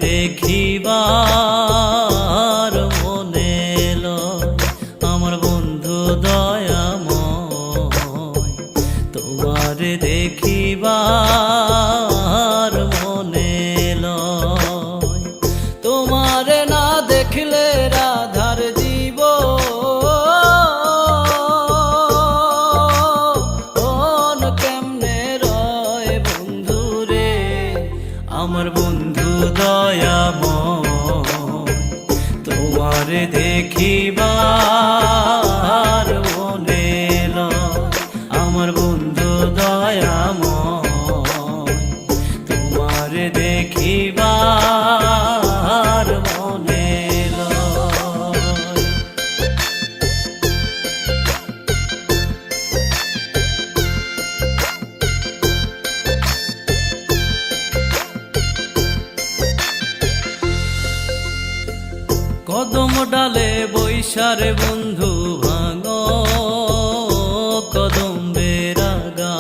দেখিবার মনে লয় আমার বন্ধু দয়াময়, তোমার দেখিবার মনে লয়। তোমার না দেখলে রাধার জীব কেমনে রয় বন্ধুরে, আমার বন্ধু দয়াময়, তোমার দেখিবার মনে লয় আমার বন্ধু দয়াময়, তোমার দেখিবার মনে লয়। কদম ডালে বৈশারে বন্ধু ভাঙো কদম বেরাগা,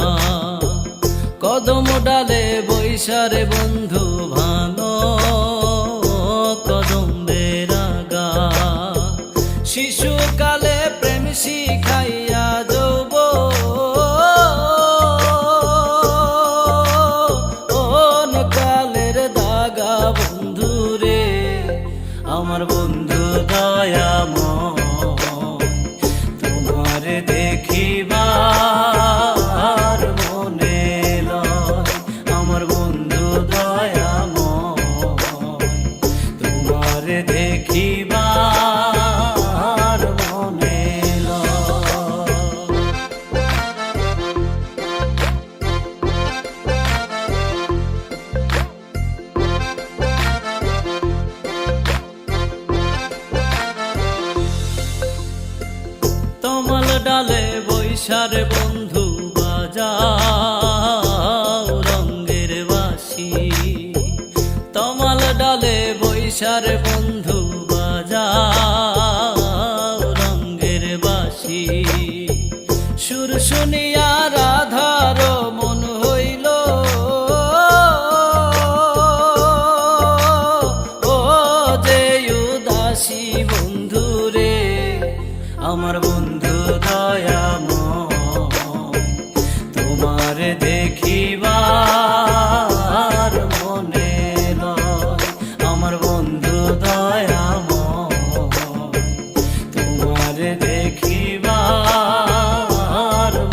কদম ডালে বৈশারে বন্ধু ভাঙো কদম বেরাগা। শিশুকালে প্রেম শিখাইয়া যৌব কালের দাগা বন্ধুরে, আমার বন্ধু দয়াময়, তোমার দেখিবার মনে লয় আমার বন্ধু দয়াময়, তোমার দেখিবার মনে লয়। তমাল ডালে বৈশারে বন্ধু বাজাও রঙ্গের বাঁশি, তমাল ডালে বৈশারে বন্ধু বাজাও রঙ্গের বাঁশি। সুর শুনিয়া রাধার মন হইল ও যে উদাসী বন্ধুরে, আমার বন্ধু দয়াময়, তোমার দেখিবার মনে লয় আমার বন্ধু দয়াময়, তোমার দেখিবার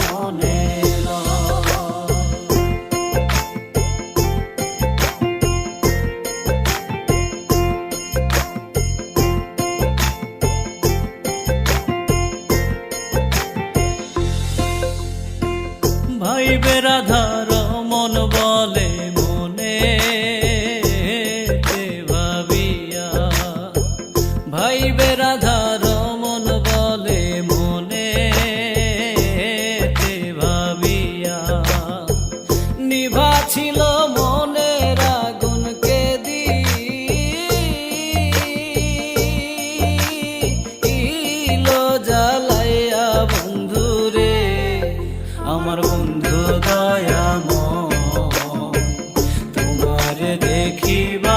মনে লয়। ভাই বেরাধার মন বলে মনে ভাবিয়া, ভাই বেরাধার মন বলে মনে ভাবিয়া। নিভা ছিল মনের আগুনকে দিল জ্বালাইয়া বন্ধুরে, আমার বন্ধু দয়াময়, তোমার দেখিবা